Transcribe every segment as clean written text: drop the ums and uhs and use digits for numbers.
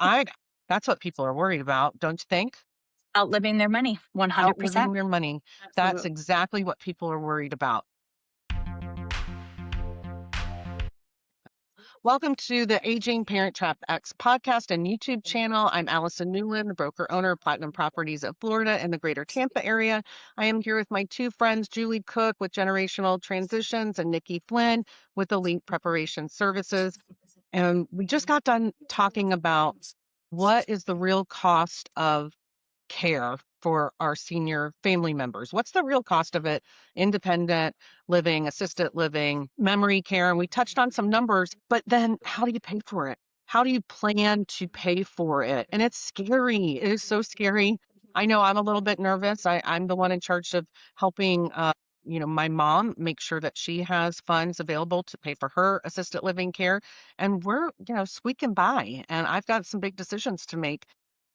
I that's what people are worried about, don't you think? Outliving their money, Outliving 100%. their money. That's Absolutely. exactly what people are worried about. Welcome to the Aging Parent Trap X podcast and YouTube channel. I'm Allison Newland, the broker owner of Platinum Properties of Florida and the greater Tampa area. I am here with my two friends, Julie Cook with Generational Transitions and Nikki Flynn with Elite Preparation Services. And we just got done talking about what is the real cost of care for our senior family members. What's the real cost of it? Independent living, assisted living, memory care. And we touched on some numbers, but then how do you pay for it? How do you plan to pay for it? And it's scary. It is so scary. I know I'm a little bit nervous. I'm the one in charge of helping my mom make sure that she has funds available to pay for her assisted living care. And we're, squeaking by. And I've got some big decisions to make.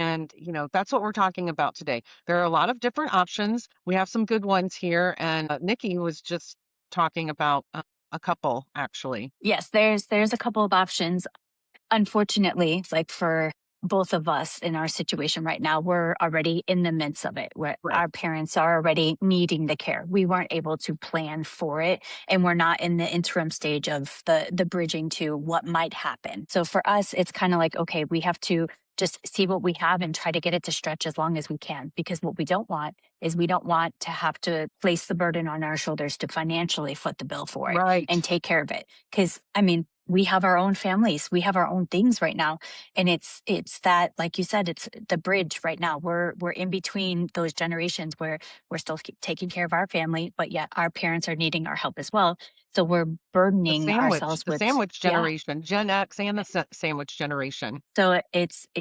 And, that's what we're talking about today. There are a lot of different options. We have some good ones here. And Nikki was just talking about a couple, actually. Yes, there's a couple of options. Unfortunately, like for both of us in our situation right now, we're already in the midst of it, where Right. our parents are already needing the care. We weren't able to plan for it, and we're not in the interim stage of the bridging to what might happen. So for us, it's kind of like, okay, we have to just see what we have and try to get it to stretch as long as we can, because what we don't want is we don't want to have to place the burden on our shoulders to financially foot the bill for it Right. and take care of it. Because I mean, we have our own families, we have our own things right now, and it's that, like you said, it's the bridge right now. We're in between those generations where we're still taking care of our family, but yet our parents are needing our help as well. So we're burdening ourselves The with, sandwich yeah. generation, Gen X and the sandwich generation. So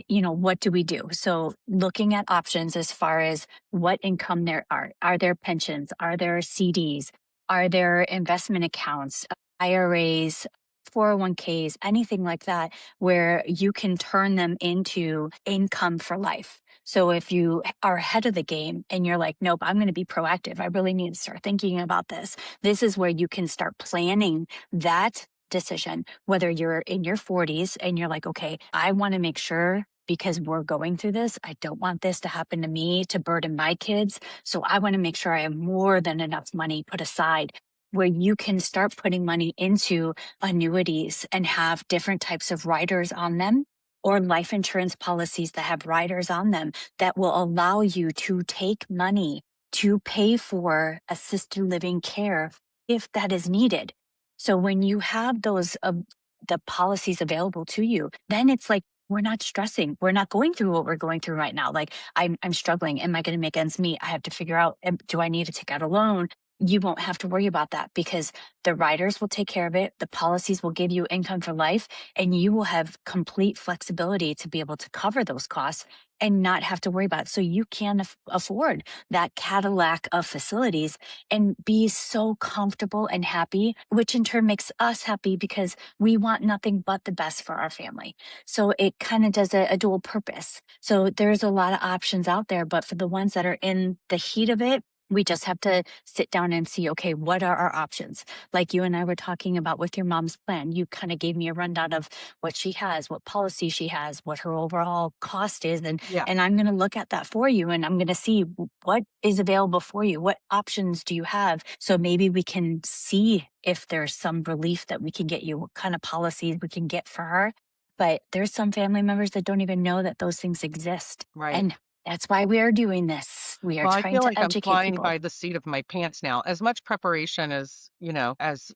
what do we do? So looking at options as far as what income there are. Are there pensions? Are there CDs? Are there investment accounts, IRAs, 401ks, anything like that, where you can turn them into income for life? So if you are ahead of the game and you're like, nope, I'm going to be proactive. I really need to start thinking about this. This is where you can start planning that decision, whether you're in your 40s and you're like, okay, I want to make sure, because we're going through this, I don't want this to happen to me, to burden my kids. So I want to make sure I have more than enough money put aside, where you can start putting money into annuities and have different types of riders on them, or life insurance policies that have riders on them that will allow you to take money to pay for assisted living care if that is needed. So when you have those the policies available to you, then it's like we're not stressing. We're not going through what we're going through right now. Like I'm struggling. Am I going to make ends meet? I have to figure out, do I need to take out a loan? You won't have to worry about that, because the riders will take care of it. The policies will give you income for life, and you will have complete flexibility to be able to cover those costs and not have to worry about it. So you can afford that Cadillac of facilities and be so comfortable and happy, which in turn makes us happy because we want nothing but the best for our family. So it kind of does a dual purpose. So there's a lot of options out there, but for the ones that are in the heat of it, we just have to sit down and see, okay, what are our options? Like you and I were talking about with your mom's plan, you kind of gave me a rundown of what she has, what policy she has, what her overall cost is. Yeah. And I'm going to look at that for you, and I'm going to see what is available for you. What options do you have? So maybe we can see if there's some relief that we can get you, what kind of policies we can get for her. But there's some family members that don't even know that those things exist. Right. And that's why we are doing this. We are Well, I trying feel to like I'm educate flying people. by the seat of my pants now. As much preparation as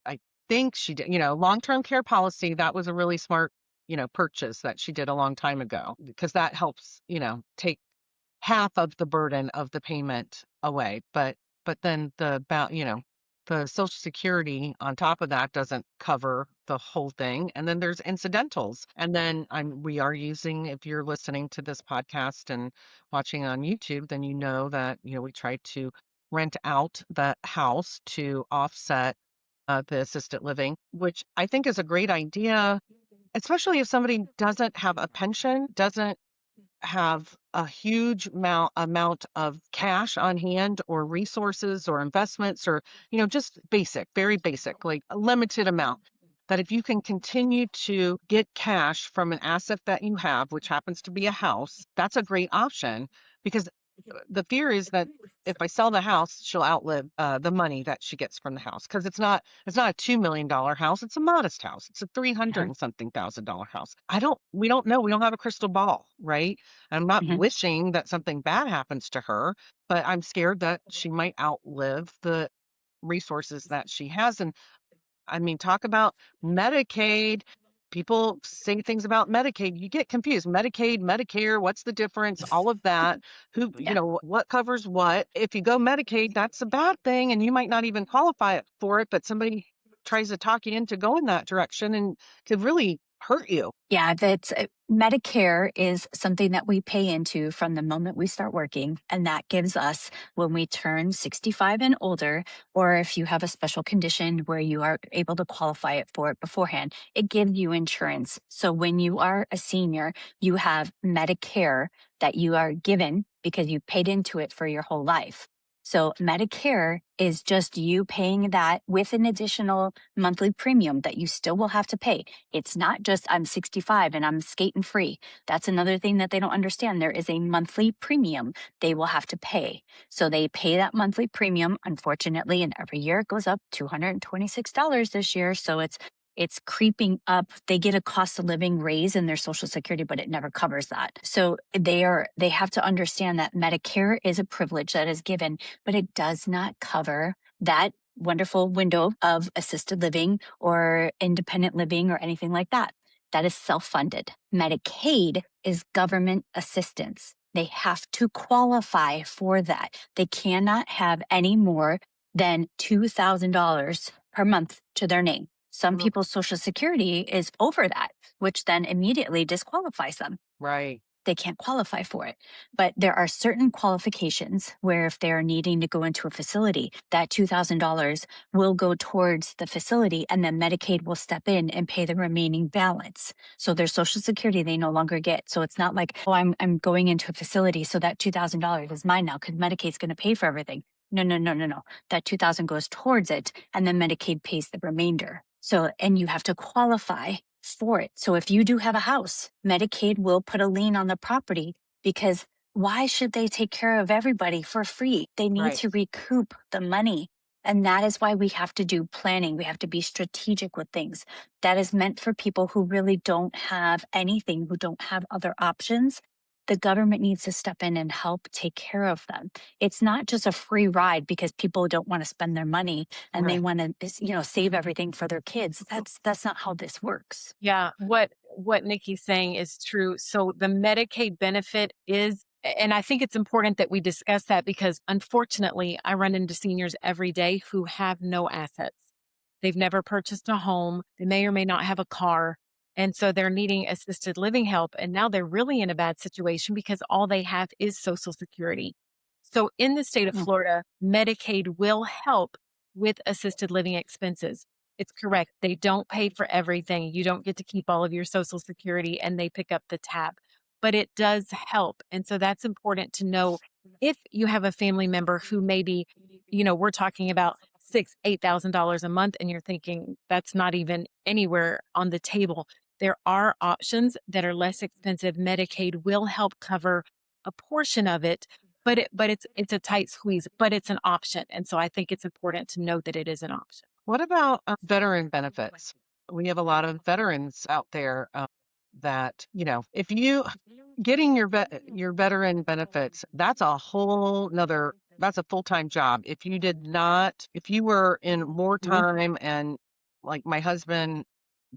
I think she did, long-term care policy, that was a really smart, purchase that she did a long time ago, because that helps, take half of the burden of the payment away. But then the Social Security on top of that doesn't cover the whole thing. And then there's incidentals. And then we are using, if you're listening to this podcast and watching on YouTube, then you know that, we try to rent out the house to offset the assisted living, which I think is a great idea, especially if somebody doesn't have a pension, doesn't have a huge amount of cash on hand or resources or investments, or just basic, very basic, like a limited amount, that if you can continue to get cash from an asset that you have, which happens to be a house, that's a great option because the fear is that if I sell the house, she'll outlive the money that she gets from the house because it's not a $2 million house. It's a modest house. It's a 300 Uh-huh. and something $1,000 house. We don't know. We don't have a crystal ball, right? I'm not Mhm. wishing that something bad happens to her, but I'm scared that she might outlive the resources that she has. And I mean, talk about Medicaid. People say things about Medicaid. You get confused. Medicaid, Medicare, what's the difference? All of that. Yeah. What covers what? If you go Medicaid, that's a bad thing, and you might not even qualify for it, but somebody tries to talk you into going that direction and could really hurt you. Yeah, that's Medicare is something that we pay into from the moment we start working. And that gives us, when we turn 65 and older, or if you have a special condition where you are able to qualify it for it beforehand, it gives you insurance. So when you are a senior, you have Medicare that you are given because you paid into it for your whole life. So Medicare is just you paying that with an additional monthly premium that you still will have to pay. It's not just I'm 65 and I'm skating free. That's another thing that they don't understand. There is a monthly premium they will have to pay. So they pay that monthly premium, unfortunately, and every year it goes up $226 this year. So it's creeping up. They get a cost of living raise in their social security, but it never covers that. So they have to understand that Medicare is a privilege that is given, but it does not cover that wonderful window of assisted living or independent living or anything like that. That is self funded. Medicaid is government assistance. They have to qualify for that. They cannot have any more than $2,000 per month to their name. Some Mm, people's social security is over that, which then immediately disqualifies them. right, They can't qualify for it. But there are certain qualifications where if they're needing to go into a facility, that $2,000 will go towards the facility and then Medicaid will step in and pay the remaining balance. So their social security they no longer get. So it's not like, oh, I'm going into a facility. So that $2,000 is mine now because Medicaid's going to pay for everything. No, no, no, no, no. That 2000 goes towards it and then Medicaid pays the remainder. So, and you have to qualify for it. So if you do have a house, Medicaid will put a lien on the property because why should they take care of everybody for free? They need right, to recoup the money. And that is why we have to do planning. We have to be strategic with things. That is meant for people who really don't have anything, who don't have other options. The government needs to step in and help take care of them. It's not just a free ride because people don't want to spend their money and they right. want to, save everything for their kids. That's not how this works. Yeah, what Nikki's saying is true. So the Medicaid benefit is, and I think it's important that we discuss that because unfortunately, I run into seniors every day who have no assets. They've never purchased a home. They may or may not have a car. And so they're needing assisted living help. And now they're really in a bad situation because all they have is Social Security. So in the state of Mm. Florida, Medicaid will help with assisted living expenses. It's correct. They don't pay for everything. You don't get to keep all of your Social Security and they pick up the tab, but it does help. And so that's important to know if you have a family member who maybe, we're talking about $8,000 a month and you're thinking that's not even anywhere on the table. There are options that are less expensive. Medicaid will help cover a portion of it, but it's a tight squeeze, but it's an option. And so I think it's important to know that it is an option. What about veteran benefits? We have a lot of veterans out there that, if you getting your veteran benefits, that's a whole nother that's a full-time job. If you were in Mhm. wartime and like my husband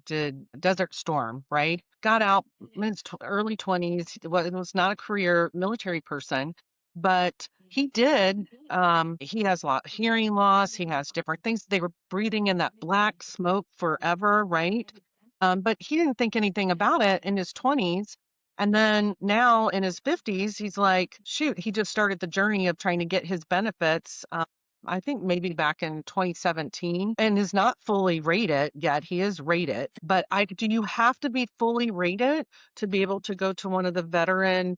did Desert Storm, right? Got out in his early 20s. Was not a career military person, but he did. He has a lot hearing loss. He has different things. They were breathing in that black smoke forever, right? But he didn't think anything about it in his 20s. And then now in his 50s, he's like, shoot, he just started the journey of trying to get his benefits. I think maybe back in 2017 and is not fully rated yet. He is rated, but do you have to be fully rated to be able to go to one of the veteran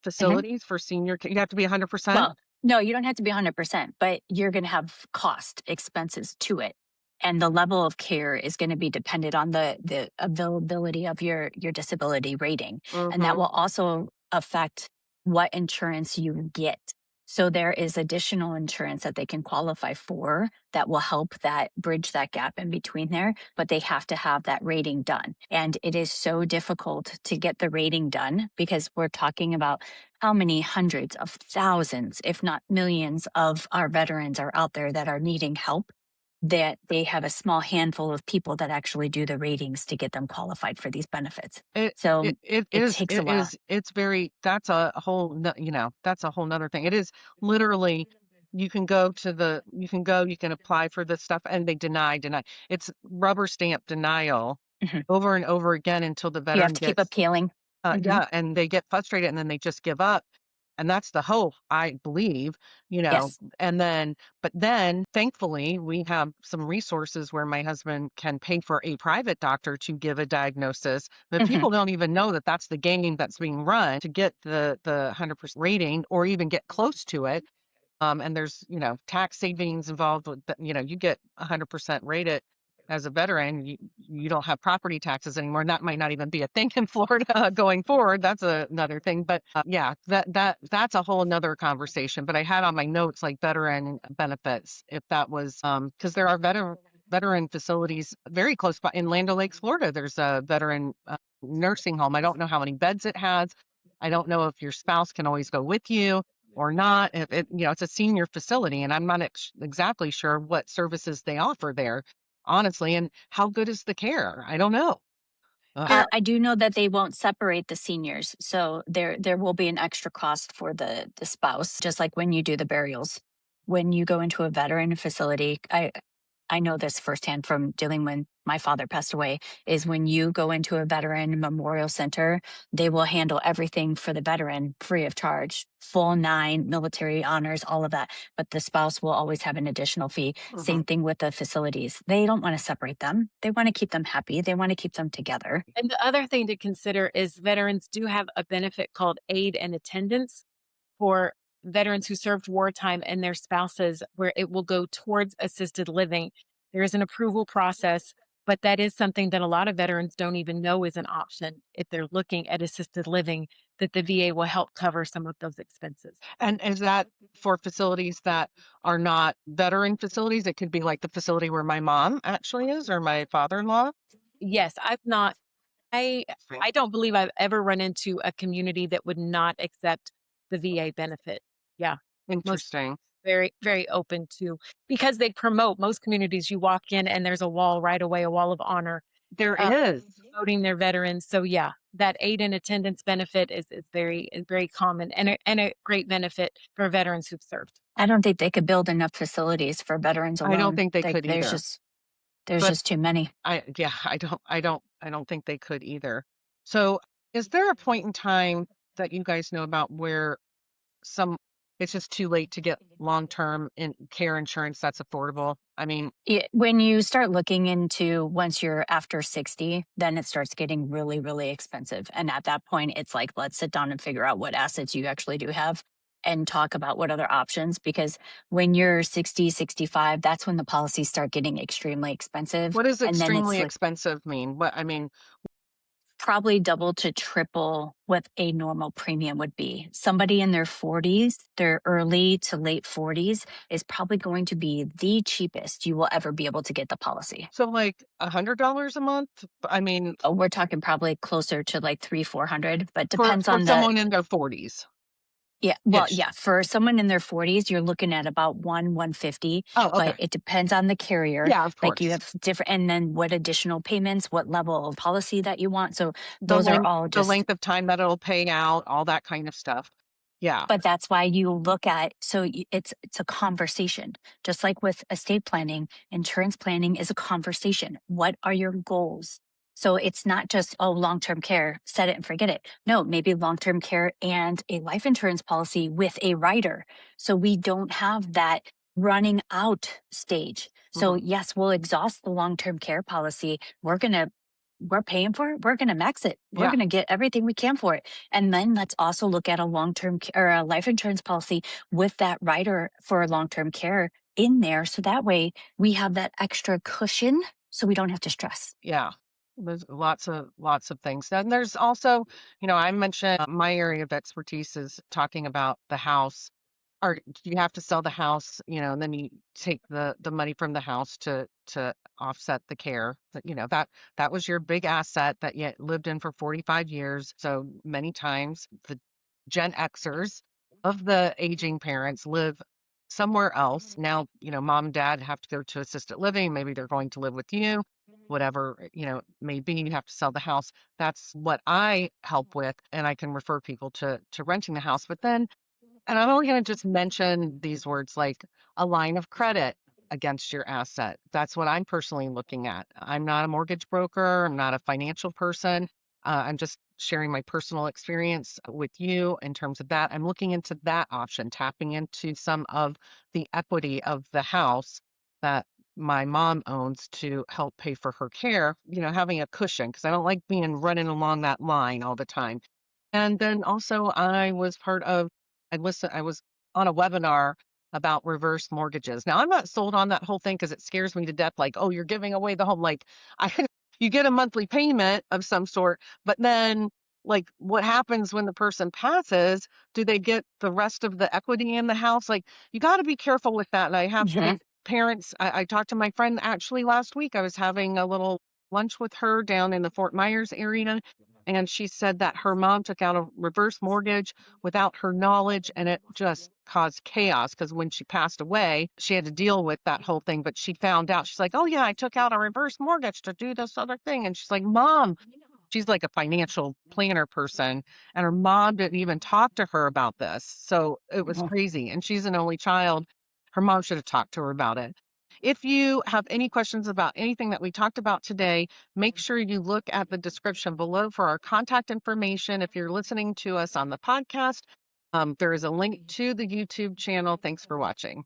Mhm. facilities for senior care? You have to be 100%? Well, no, you don't have to be 100%, but you're going to have cost expenses to it. And the level of care is going to be dependent on the availability of your disability rating. And that Mm-hmm. will also affect what insurance you get. So there is additional insurance that they can qualify for that will help that bridge that gap in between there, but they have to have that rating done. And it is so difficult to get the rating done because we're talking about how many hundreds of thousands, if not millions, of our veterans are out there that are needing help, that they have a small handful of people that actually do the ratings to get them qualified for these benefits. It So it it it is takes a it while. is it's very that's a whole that's a whole nother thing. It is literally you can apply for this stuff and they deny. It's rubber stamp denial Mhm. over and over again until the You have veteran to keep gets appealing. Mhm. yeah, and they get frustrated and then they just give up. And that's the hope, I believe, Yes. but then thankfully we have some resources where my husband can pay for a private doctor to give a diagnosis. But Mhm. people don't even know that that's the game that's being run to get the 100% rating or even get close to it. And there's, tax savings involved with that. You get 100% rated as a veteran. You don't have property taxes anymore. And that might not even be a thing in Florida going forward. That's another thing. But yeah, that's a whole nother conversation. But I had on my notes like veteran benefits, if that was because there are veteran facilities very close by in Land O'Lakes, Florida. There's a veteran nursing home. I don't know how many beds it has. I don't know if your spouse can always go with you or not. If it's a senior facility, and I'm not exactly sure what services they offer there, honestly, and how good is the care? I don't know. Ugh. I do know that they won't separate the seniors, so there will be an extra cost for the spouse, just like when you do the burials. When you go into a veteran facility, I know this firsthand from dealing when my father passed away, is when you go into a veteran memorial center, they will handle everything for the veteran free of charge, full nine, military honors, all of that. But the spouse will always have an additional fee. Same Mhm. thing with the facilities. They don't want to separate them. They want to keep them happy. They want to keep them together. And the other thing to consider is veterans do have a benefit called aid and attendance for veterans who served wartime and their spouses, where it will go towards assisted living. There is an approval process, but that is something that a lot of veterans don't even know is an option if they're looking at assisted living, that the VA will help cover some of those expenses. And is that for facilities that are not veteran facilities? It could be like the facility where my mom actually is or my father-in-law. Yes, I've not I Right. I don't believe I've ever run into a community that would not accept the VA benefit. Yeah. Most Interesting. very, very open to because they promote most communities you walk in and there's a wall right away, a wall of honor, There uh, is. promoting their veterans. So yeah, that aid and attendance benefit is very common and a great benefit for veterans who've served. I don't think they could build enough facilities for veterans I don't alone. think they Like could either. there's But just too many. yeah, I don't think they could either. So, is there a point in time that you guys know about where some it's just too late to get long-term in care insurance that's affordable? I mean, When you start looking into once you're after 60, then it starts getting really, really expensive. And at that point, it's like, let's sit down and figure out what assets you actually do have and talk about what other options. Because when you're 60, 65, that's when the policies start getting extremely expensive. what does And then it's extremely like expensive mean? What I mean, probably double to triple what a normal premium would be. Somebody in their 40s, their early to late 40s, is probably going to be the cheapest you will ever be able to get the policy. so like $100 a month? I mean, We're talking probably closer to like three, 400, but depends for on the, someone in their 40s yeah, well, ish. yeah, for someone in their 40s, you're looking at about 150, Oh, but okay. it depends on the carrier. Yeah, of Like you course. have different, and then what additional payments, what level of policy that you want. So The those are length all the just, length of time that it'll pay out, all that kind of stuff. Yeah. but that's why you look at, so it's a conversation. Just like with estate planning, insurance planning is a conversation. What are your goals? So it's not just, oh, long-term care, set it and forget it. No, maybe long-term care and a life insurance policy with a rider. So we don't have that running out stage. So Mhm. yes, we'll exhaust the long-term care policy. We're paying for it. We're going to max it. We're Yeah. going to get everything we can for it. And then let's also look at a long term or a life insurance policy with that rider for long term care in there. So that way we have that extra cushion so we don't have to stress. Yeah. There's lots of things. And there's also, I mentioned my area of expertise is talking about the house. Or you have to sell the house, and then you take the money from the house to offset the care. That was your big asset that you lived in for 45 years. So many times the Gen Xers of the aging parents live somewhere else. Now, mom and dad have to go to assisted living. Maybe they're going to live with you, whatever, may be. You have to sell the house. That's what I help with, and I can refer people to renting the house. But then and I'm only going to just mention these words like a line of credit against your asset. That's what I'm personally looking at. I'm not a mortgage broker. I'm not a financial person. I'm just sharing my personal experience with you in terms of that. I'm looking into that option, tapping into some of the equity of the house that my mom owns to help pay for her care, having a cushion because I don't like being running along that line all the time. And then also I was on a webinar about reverse mortgages. Now I'm not sold on that whole thing because it scares me to death. Like, oh, you're giving away the home. Like I you get a monthly payment of some sort, but then like what happens when the person passes? Do they get the rest of the equity in the house? Like you got to be careful with that. And I have Mhm. parents, I talked to my friend actually last week. I was having a little lunch with her down in the Fort Myers area. And she said that her mom took out a reverse mortgage without her knowledge, and it just caused chaos because when she passed away, she had to deal with that whole thing. But she found out, she's like, oh, yeah, I took out a reverse mortgage to do this other thing. And she's like, Mom, she's like a financial planner person, and her mom didn't even talk to her about this. So it was crazy. And she's an only child. Her mom should have talked to her about it. If you have any questions about anything that we talked about today, make sure you look at the description below for our contact information. If you're listening to us on the podcast, there is a link to the YouTube channel. Thanks for watching.